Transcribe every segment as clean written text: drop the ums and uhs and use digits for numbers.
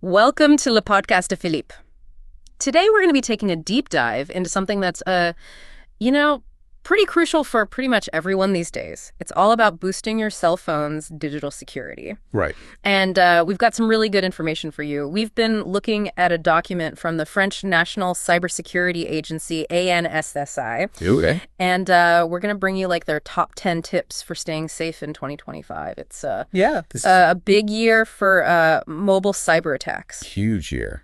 Welcome to Le Podcast de Philippe. Today we're going to be taking a deep dive into something that's, pretty crucial for pretty much everyone these days. It's all about boosting your cell phone's digital security. Right. And we've got some really good information for you. We've been looking at a document from the French National Cybersecurity Agency, ANSSI. Okay. And we're going to bring you their top 10 tips for staying safe in 2025. It's a big year for mobile cyber attacks. Huge year.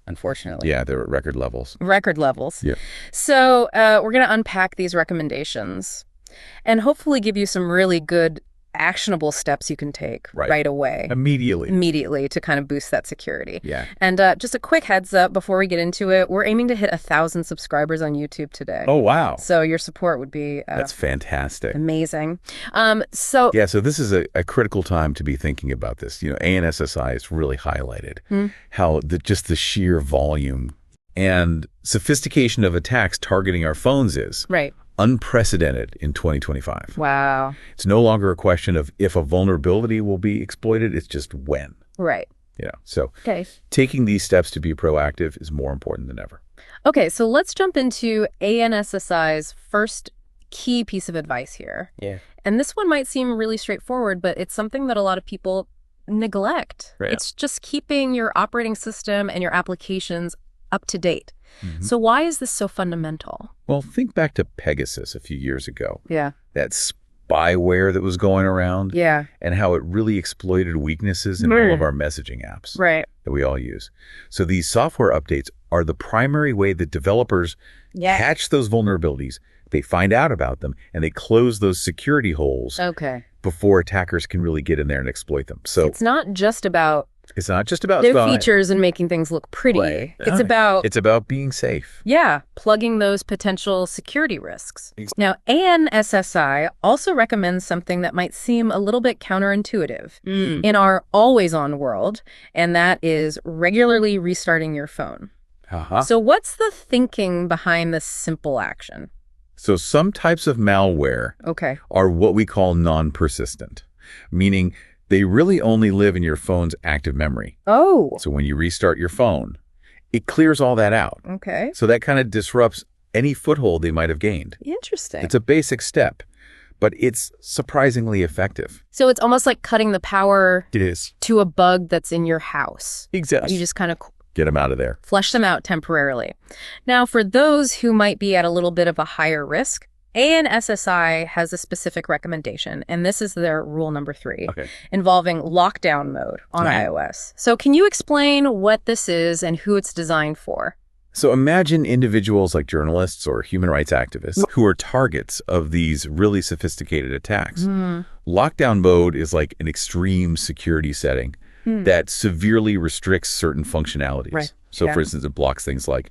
Unfortunately. Yeah, they're at record levels. Record levels. Yeah. So we're going to unpack these recommendations and hopefully give you some really good actionable steps you can take right away. Immediately to kind of boost that security. Yeah. And just a quick heads up before we get into it, we're aiming to hit 1,000 subscribers on YouTube today. Oh, wow. So your support would be that's fantastic. Amazing. So this is a critical time to be thinking about this. ANSSI has really highlighted how just the sheer volume and sophistication of attacks targeting our phones is. Right. Unprecedented in 2025. Wow. It's no longer a question of if a vulnerability will be exploited, it's just when. Right. So taking these steps to be proactive is more important than ever. Okay, so let's jump into ANSSI's first key piece of advice here. Yeah. And this one might seem really straightforward, but it's something that a lot of people neglect. Right. It's just keeping your operating system and your applications up to date. Mm-hmm. So why is this so fundamental? Well, think back to Pegasus a few years ago. Yeah. That spyware that was going around. Yeah. And how it really exploited weaknesses in all of our messaging apps that we all use. So these software updates are the primary way that developers catch those vulnerabilities, they find out about them, and they close those security holes before attackers can really get in there and exploit them. So it's not just about their features and making things look pretty. Right. It's about being safe. Yeah, plugging those potential security risks. Now, ANSSI also recommends something that might seem a little bit counterintuitive in our always-on world, and that is regularly restarting your phone. So what's the thinking behind this simple action? So some types of malware are what we call non-persistent, meaning they really only live in your phone's active memory. Oh. So when you restart your phone, it clears all that out. Okay. So that kind of disrupts any foothold they might have gained. Interesting. It's a basic step, but it's surprisingly effective. So it's almost like cutting the power It is. to a bug that's in your house. Exactly. You just kind of get them out of there. Flush them out temporarily. Now, for those who might be at a little bit of a higher risk, ANSSI has a specific recommendation, and this is their rule number 3, involving lockdown mode on iOS. So can you explain what this is and who it's designed for? So imagine individuals like journalists or human rights activists who are targets of these really sophisticated attacks. Lockdown mode is like an extreme security setting that severely restricts certain functionalities. Right. So for instance, it blocks things like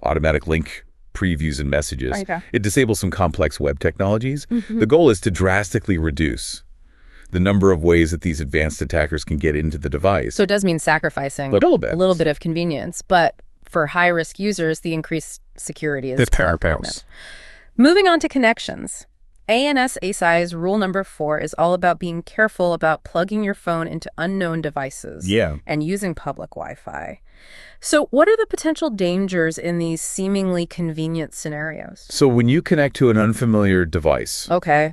automatic link previews and messages. It disables some complex web technologies. The goal is to drastically reduce the number of ways that these advanced attackers can get into the device. So it does mean sacrificing a little bit of convenience, but for high-risk users, the increased security is paramount. Moving on to connections. ANSSI's rule number 4 is all about being careful about plugging your phone into unknown devices and using public Wi-Fi. So what are the potential dangers in these seemingly convenient scenarios? So when you connect to an unfamiliar device,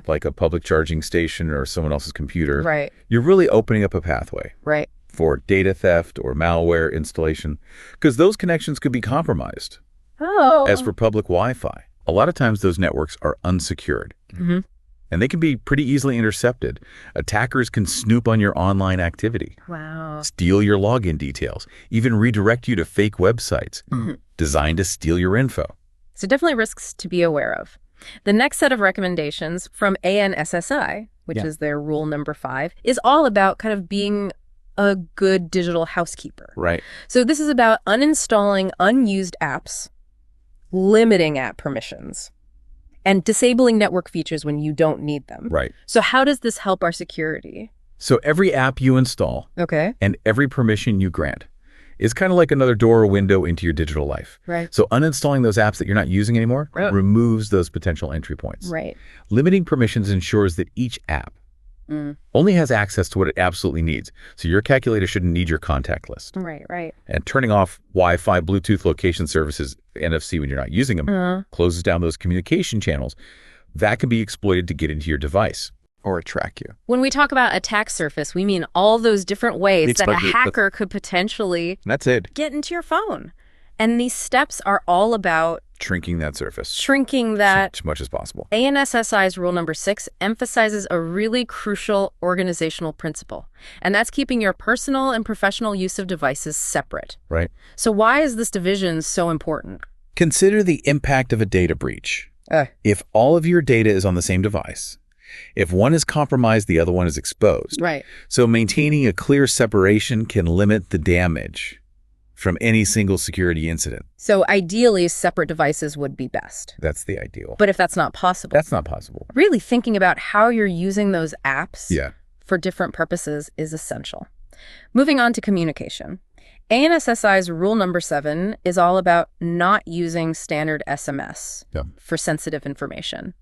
like a public charging station or someone else's computer, you're really opening up a pathway for data theft or malware installation, because those connections could be compromised. As for public Wi-Fi, a lot of times those networks are unsecured. And they can be pretty easily intercepted. Attackers can snoop on your online activity. Wow. Steal your login details, even redirect you to fake websites designed to steal your info. So definitely risks to be aware of. The next set of recommendations from ANSSI, which is their rule number 5, is all about kind of being a good digital housekeeper. Right. So this is about uninstalling unused apps, limiting app permissions, and disabling network features when you don't need them. Right. So how does this help our security? So every app you install and every permission you grant is kind of like another door or window into your digital life. Right. So uninstalling those apps that you're not using anymore removes those potential entry points. Right. Limiting permissions ensures that each app Only has access to what it absolutely needs. So your calculator shouldn't need your contact list. Right. And turning off Wi-Fi, Bluetooth location services, NFC when you're not using them, closes down those communication channels. That can be exploited to get into your device or track you. When we talk about attack surface, we mean all those different ways that a hacker could potentially get into your phone. And these steps are all about shrinking that surface. Shrinking that. As much as possible. ANSSI's rule number 6 emphasizes a really crucial organizational principle, and that's keeping your personal and professional use of devices separate. Right. So why is this division so important? Consider the impact of a data breach. If all of your data is on the same device, if one is compromised, the other one is exposed. Right. So maintaining a clear separation can limit the damage from any single security incident. So ideally, separate devices would be best. That's the ideal. But if that's not possible. That's not possible. Really thinking about how you're using those apps for different purposes is essential. Moving on to communication. ANSSI's rule number 7 is all about not using standard SMS for sensitive information.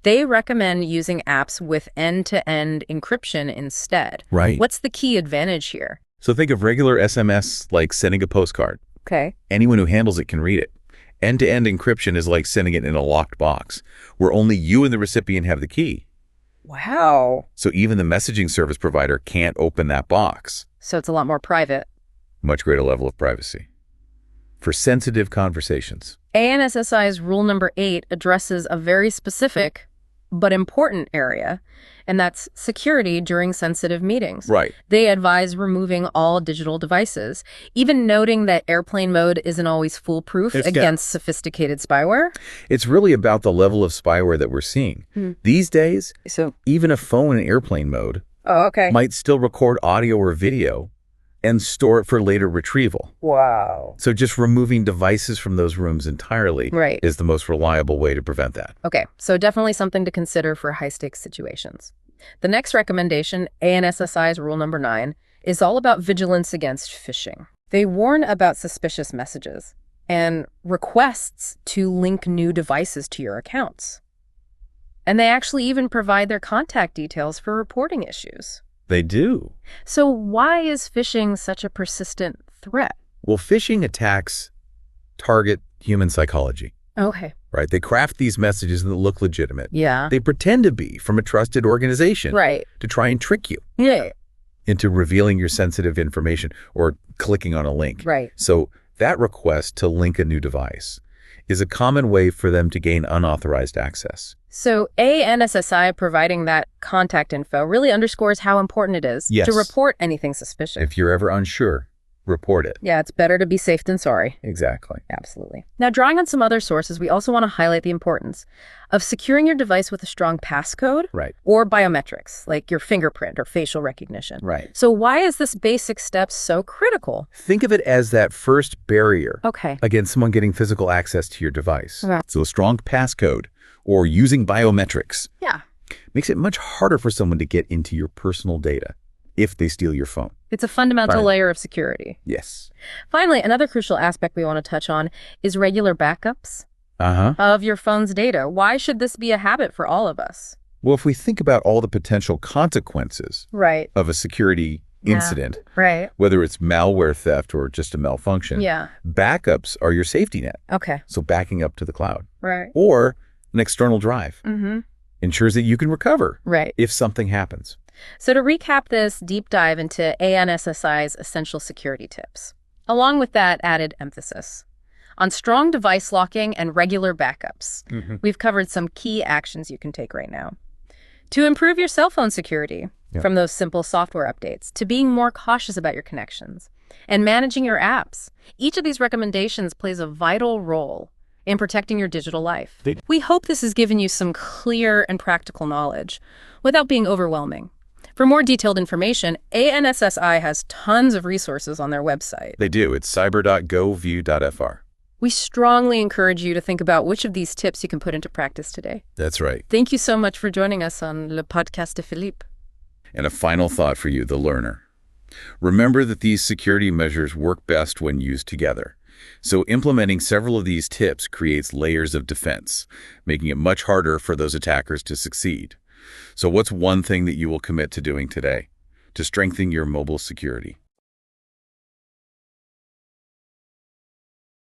They recommend using apps with end-to-end encryption instead. Right. What's the key advantage here? So think of regular SMS like sending a postcard. Okay. Anyone who handles it can read it. End-to-end encryption is like sending it in a locked box, where only you and the recipient have the key. Wow. So even the messaging service provider can't open that box. So it's a lot more private. Much greater level of privacy. For sensitive conversations. ANSSI's rule number 8 addresses a very specific but important area, and that's security during sensitive meetings. Right. They advise removing all digital devices, even noting that airplane mode isn't always foolproof against sophisticated spyware. It's really about the level of spyware that we're seeing. These days, even a phone in airplane mode might still record audio or video and store it for later retrieval. Wow. So just removing devices from those rooms entirely is the most reliable way to prevent that. Okay, so definitely something to consider for high-stakes situations. The next recommendation, ANSSI's rule number 9, is all about vigilance against phishing. They warn about suspicious messages and requests to link new devices to your accounts. And they actually even provide their contact details for reporting issues. They do. So why is phishing such a persistent threat? Well, phishing attacks target human psychology. Okay. Right? They craft these messages that look legitimate. Yeah. They pretend to be from a trusted organization. Right. To try and trick you. Yeah. Into revealing your sensitive information or clicking on a link. Right. So that request to link a new device is a common way for them to gain unauthorized access. So ANSSI providing that contact info really underscores how important it is to report anything suspicious. If you're ever unsure, report it. Yeah, it's better to be safe than sorry. Exactly. Absolutely. Now, drawing on some other sources, we also want to highlight the importance of securing your device with a strong passcode or biometrics, like your fingerprint or facial recognition. Right. So why is this basic step so critical? Think of it as that first barrier against someone getting physical access to your device. So a strong passcode or using biometrics makes it much harder for someone to get into your personal data if they steal your phone. It's a fundamental layer of security. Yes. Finally, another crucial aspect we want to touch on is regular backups of your phone's data. Why should this be a habit for all of us? Well, if we think about all the potential consequences of a security incident, whether it's malware theft or just a malfunction, backups are your safety net. Okay. So backing up to the cloud. Or an external drive ensures that you can recover if something happens. So to recap this deep dive into ANSSI's essential security tips, along with that added emphasis on strong device locking and regular backups, we've covered some key actions you can take right now. To improve your cell phone security, from those simple software updates to being more cautious about your connections and managing your apps, each of these recommendations plays a vital role in protecting your digital life. We hope this has given you some clear and practical knowledge without being overwhelming. For more detailed information, ANSSI has tons of resources on their website. They do. It's cyber.goview.fr. We strongly encourage you to think about which of these tips you can put into practice today. That's right. Thank you so much for joining us on Le Podcast de Philippe. And a final thought for you, the learner. Remember that these security measures work best when used together. So implementing several of these tips creates layers of defense, making it much harder for those attackers to succeed. So what's one thing that you will commit to doing today to strengthen your mobile security?